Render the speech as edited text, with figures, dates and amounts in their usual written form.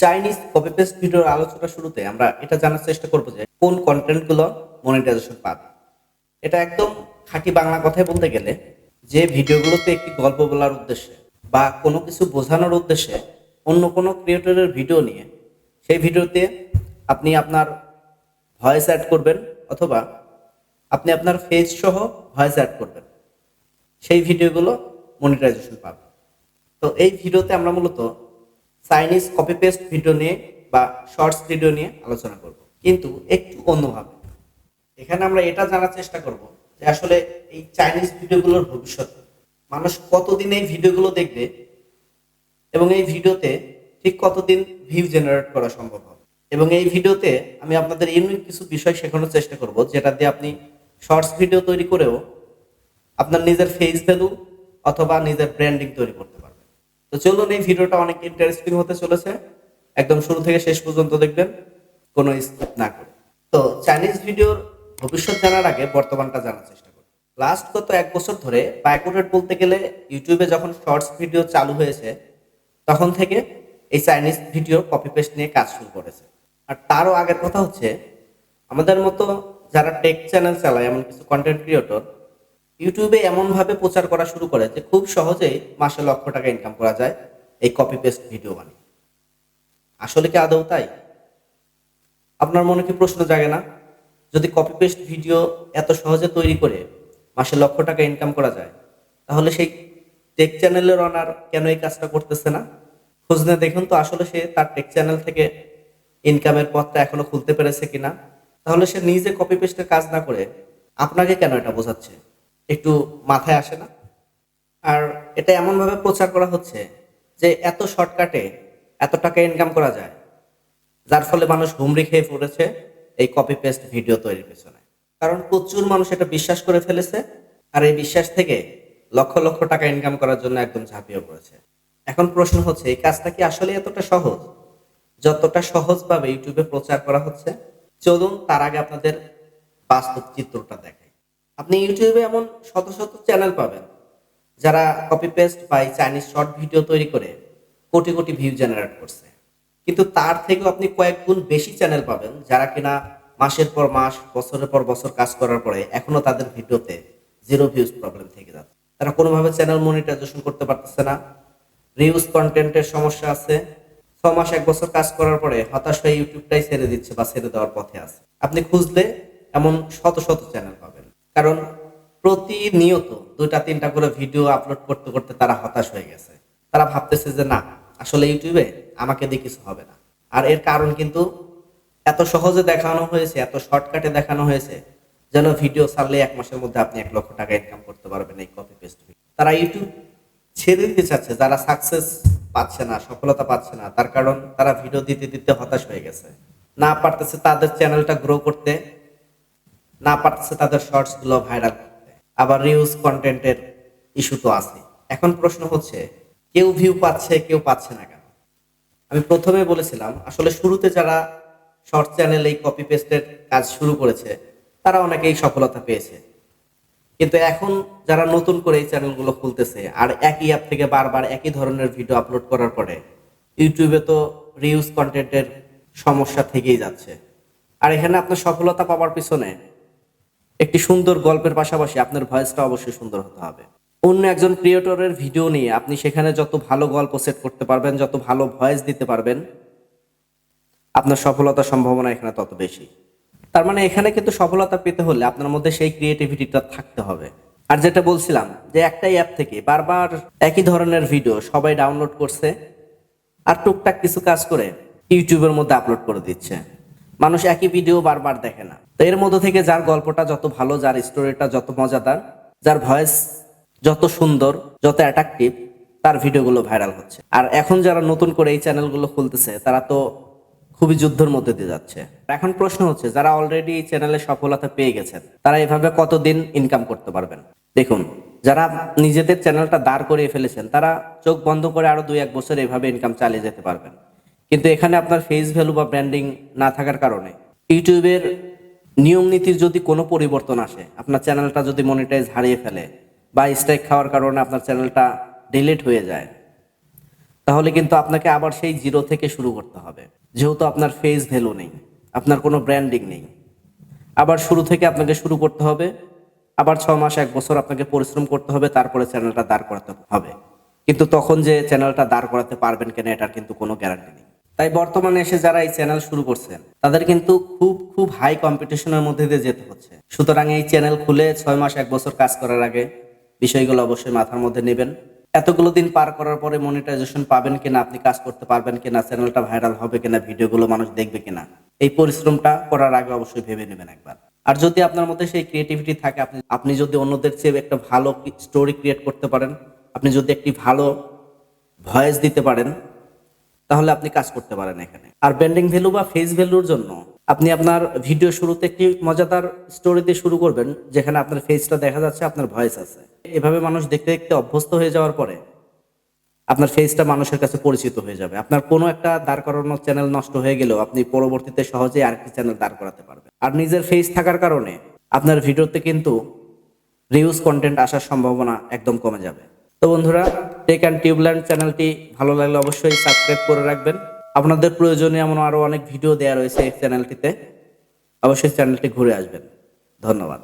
Chinese copy paste ভিডিওর আলোচনা শুরুতে আমরা এটা জানার চেষ্টা করব যে কোন কন্টেন্ট গুলো মনিটাইজেশন পাবে। এটা একদম খাঁটি বাংলা কথায় বলতে গেলে যে ভিডিওগুলোতে একটি গল্প বলার উদ্দেশ্যে বা কোনো কিছু বোঝানোর উদ্দেশ্যে অন্য কোনো ক্রিয়েটরের ভিডিও নিয়ে সেই ভিডিওতে আপনি আপনার ভয়েস অ্যাড করবেন অথবা আপনি আপনার ফেস সহ ভয়েস অ্যাড করবেন, সেই ভিডিওগুলো মনিটাইজেশন পাবে। তো এই ভিডিওতে আমরা মূলত চাইনিজ কপি পেস্ট ভিডিও নিয়ে বা শর্টস ভিডিও নিয়ে আলোচনা করব, কিন্তু একটু অন্যভাবে। এখানে আমরা এটা জানার চেষ্টা করব যে আসলে এই চাইনিজ ভিডিওগুলোর ভবিষ্যৎ, মানুষ কতদিন এই ভিডিওগুলো দেখবে এবং এই ভিডিওতে ঠিক কতদিন ভিউ জেনারেট করা সম্ভব হবে। এবং এই ভিডিওতে আমি আপনাদের ইউনিক কিছু বিষয় শেখানোর চেষ্টা করব, যেটা দিয়ে আপনি শর্টস ভিডিও তৈরি করেও আপনার নিজের ফেস ভ্যালু অথবা নিজের ব্র্যান্ডিং তৈরি করতে পারবেন। তো চলুন, এই ভিডিওটা অনেক ইন্টারেস্টিং হতে চলেছে, একদম শুরু থেকে শেষ পর্যন্ত দেখবেন, কোনো স্কিপ না করে। তো চাইনিজ ভিডিওর ভবিষ্যৎ জানার আগে বর্তমানটা জানার চেষ্টা করুন। লাস্ট গত 1 বছর ধরে বা অ্যাকুরেট বলতে গেলে ইউটিউবে যখন শর্টস ভিডিও চালু হয়েছে তখন থেকে এই চাইনিজ ভিডিও কপি পেস্ট নিয়ে কাজ শুরু করেছে। আর তারও আগের কথা হচ্ছে, আমাদের মতো যারা টেক চ্যানেল চালায় এমন কিছু কন্টেন্ট ক্রিয়েটর ইউটিউবে এমনভাবে প্রচার করা শুরু করে যে খুব সহজেই মাসে লক্ষ টাকা ইনকাম করা যায় এই কপি পেস্ট ভিডিও বানিয়ে। আসলে কি আদৌ তাই? আপনার মনে কি প্রশ্ন জাগে না? যদি কপি পেস্ট ভিডিও এত সহজে তৈরি করে মাসে লক্ষ টাকা ইনকাম করা যায়, তাহলে সেই টেক চ্যানেলের ওনার কেন এই কাজটা করতেছে না? খোঁজ নিয়ে দেখুন তো আসলে সে তার টেক চ্যানেল থেকে ইনকামের পথটা এখনো খুলতে পেরেছে কিনা। তাহলে সে নিজে কপি পেস্টের কাজ না করে আপনাকে কেন এটা বোঝাচ্ছে? একটু মাথায় আসে না? আর এটা এমনভাবে প্রচার করা হচ্ছে যে এত শর্টকাটে এত টাকা ইনকাম করা যায়, যার ফলে মানুষ হুমড়ি খেয়ে পড়েছে এই কপি পেস্ট ভিডিও তৈরির পেছনে। কারণ প্রচুর মানুষ এটা বিশ্বাস করে ফেলেছে, আর এই বিশ্বাস থেকে লক্ষ লক্ষ টাকা ইনকাম করার জন্য একদম ঝাঁপিয়ে পড়েছে। এখন প্রশ্ন হচ্ছে, এই কাজটা কি আসলে এতটা সহজ যতটা সহজভাবে ইউটিউবে প্রচার করা হচ্ছে? চলুন তার আগে আপনাদের বাস্তব চিত্রটা দেখাই। আপনি ইউটিউবে এমন শত শত চ্যানেল পাবেন যারা কপি পেস্ট বা চাইনিজ শর্ট ভিডিও তৈরি করে কোটি কোটি ভিউ জেনারেট করছে, কিন্তু তার থেকেও আপনি কয়েক গুণ বেশি চ্যানেল পাবেন যারা কিনা মাসের পর মাস, বছরের পর বছর কাজ করার পরে এখনো তাদের ভিডিওতে জিরো ভিউজ প্রবলেম থেকে যাচ্ছে। তারা কোনোভাবে চ্যানেল মনিটাইজেশন করতে পারতেছে না, রিউজ কন্টেন্টের সমস্যা আছে, 6 মাস 1 বছর কাজ করার পরে হতাশ হয়ে ইউটিউবটাই ছেড়ে দিচ্ছে বা ছেড়ে দেওয়ার পথে আছে। আপনি খুঁজলে এমন শত শত চ্যানেল পাবেন, কারণ প্রতিনিয়ত 2টা 3টা করে ভিডিও আপলোড করতে করতে তারা হতাশ হয়ে গেছে। তারা ভাবতেছে যে না, আসলে ইউটিউবে আমাকে দিয়ে কিছু হবে না। আর এর কারণ কিন্তু এত সহজে দেখানো হয়েছে, এত শর্টকাটে দেখানো হয়েছে যেন ভিডিও ছাড়লে 1 মাসের মধ্যে আপনি 1 লক্ষ টাকা ইনকাম করতে পারবেন এই কপি পেস্ট ভিডিও। তারা ইউটিউব ছেড়ে দিতে চাচ্ছে, যারা সাকসেস পাচ্ছে না, সফলতা পাচ্ছে না, তার কারণ তারা ভিডিও দিতে দিতে হতাশ হয়ে গেছে, না পারতেছে তাদের চ্যানেলটা গ্রো করতে, না পারতেছে তাদের শর্টস গুলো ভাইরাল করতে। আবার রিউজ কন্টেন্টের ইস্যু তো আছে। এখন প্রশ্ন হচ্ছে, কেউ ভিউ পাচ্ছে কেউ পাচ্ছে না কেন? আমি প্রথমে বলেছিলাম আসলে শুরুতে যারা শর্ট চ্যানেল এই কপি পেস্টের কাজ শুরু করেছে তারা অনেকেই সফলতা পেয়েছে, কিন্তু এখন যারা নতুন করে এই চ্যানেলগুলো খুলতেছে আর একই অ্যাপ থেকে বারবার একই ধরনের ভিডিও আপলোড করার পরে ইউটিউবে তো রিউজ কন্টেন্টের সমস্যা থেকেই যাচ্ছে। আর এখানে আপনার সফলতা পাওয়ার পিছনে একটি সুন্দর গল্পের পাশাপাশি আপনার ভয়েসটা অবশ্যই সুন্দর হতে হবে। অন্য একজন ক্রিয়েটরের ভিডিও নিয়ে আপনি সেখানে যত ভালো গল্প সেট করতে পারবেন, যত ভালো ভয়েস দিতে পারবেন, আপনার সফলতার সম্ভাবনা এখানে তত বেশি। তার মানে এখানে কিন্তু সফলতা পেতে হলে আপনার মধ্যে সেই ক্রিয়েটিভিটিটা থাকতে হবে। আর যেটা বলছিলাম যে একটাই অ্যাপ থেকে বারবার একই ধরনের ভিডিও সবাই ডাউনলোড করছে আর টুকটাক কিছু কাজ করে ইউটিউবের মধ্যে আপলোড করে দিচ্ছে, মানুষ একই ভিডিও বারবার দেখে না। তো এর মধ্যে থেকে যার গল্পটা যত ভালো, যার স্টোরিটা যত মজাদার, যার ভয়েস যত সুন্দর, যত অ্যাট্রাকটিভ, তার ভিডিওগুলো ভাইরাল হচ্ছে। আর এখন যারা নতুন করে এই চ্যানেলগুলো খুলতেছে তারা তো খুবই যুদ্ধের মধ্যে দিয়ে যাচ্ছে। এখন প্রশ্ন হচ্ছে, যারা অলরেডি এই চ্যানেলে সফলতা পেয়ে গেছেন তারা এভাবে কতদিন ইনকাম করতে পারবেন? দেখুন, যারা নিজেদের চ্যানেলটা দাঁড় করিয়ে ফেলেছেন তারা চোখ বন্ধ করে আরো 2-1 বছর এভাবে ইনকাম চালিয়ে যেতে পারবেন। কিন্তু এখানে আপনার ফেস ভ্যালু বা ব্র্যান্ডিং না থাকার কারণে ইউটিউবের নিয়ম নীতির যদি কোনো পরিবর্তন আসে, আপনার চ্যানেলটা যদি মনিটাইজ হারিয়ে ফেলে বা স্ট্রাইক খাওয়ার কারণে আপনার চ্যানেলটা ডিলিট হয়ে যায়, তাহলে কিন্তু আপনাকে আবার সেই জিরো থেকে শুরু করতে হবে, যেহেতু আপনার ফেস ভ্যালু নেই, আপনার কোনো ব্র্যান্ডিং নেই। আবার শুরু থেকে আপনাকে শুরু করতে হবে, আবার 6 মাস 1 বছর আপনাকে পরিশ্রম করতে হবে, তারপরে চ্যানেলটা দাঁড় করাতে হবে। কিন্তু তখন যে চ্যানেলটা দাঁড় করাতে পারবেন কিনা এটার কিন্তু কোনো গ্যারান্টি নেই। তাই বর্তমানে এসে যারা এই চ্যানেল শুরু করছেন তাদের কিন্তু খুব খুব হাই কম্পিটিশনের মধ্যে দিয়ে যেতে হচ্ছে। সুতরাং এই চ্যানেল খুলে 6 মাস 1 বছর কাজ করার আগে বিষয়গুলো অবশ্যই মাথার মধ্যে নেবেন। এতগুলো দিন পার করার পরে মনিটাইজেশন পাবেন কিনা, আপনি কাজ করতে পারবেন কিনা, চ্যানেলটা ভাইরাল হবে কিনা, ভিডিওগুলো মানুষ দেখবে কিনা, এই পরিশ্রমটা করার আগে অবশ্যই ভেবে নেবেন একবার। আর যদি আপনার মধ্যে সেই ক্রিয়েটিভিটি থাকে, আপনি যদি অন্যদের চেয়ে একটা ভালো স্টোরি ক্রিয়েট করতে পারেন, আপনি যদি একটি ভালো ভয়েস দিতে পারেন, তাহলে আপনি কাজ করতে পারেন এখানে। আর ব্র্যান্ডিং ভ্যালু বা ফেস ভ্যালুর জন্য আপনি আপনার ভিডিও শুরুতে একটি মজাদার স্টোরি দিয়ে শুরু করবেন, যেখানে আপনার ফেসটা দেখা যাচ্ছে, আপনার ভয়েস আছে। এভাবে মানুষ দেখতে দেখতে অভ্যস্ত হয়ে যাওয়ার পরে আপনার ফেসটা মানুষের কাছে পরিচিত হয়ে যাবে। আপনার কোনো একটা দাঁড় করানোর চ্যানেল নষ্ট হয়ে গেলেও আপনি পরবর্তীতে সহজেই আরেকটি চ্যানেল দাঁড় করাতে পারবেন। আর নিজের ফেস থাকার কারণে আপনার ভিডিওতে কিন্তু রিউজ কন্টেন্ট আসার সম্ভাবনা একদম কমে যাবে। তো বন্ধুরা, টেক অ্যান্ড টিউবল্যান্ড চ্যানেলটি ভালো লাগলে অবশ্যই সাবস্ক্রাইব করে রাখবেন। আপনাদের প্রয়োজনে এমন আরো অনেক ভিডিও দেওয়া রয়েছে এই চ্যানেলটিতে, অবশ্যই চ্যানেলটি ঘুরে আসবেন। ধন্যবাদ।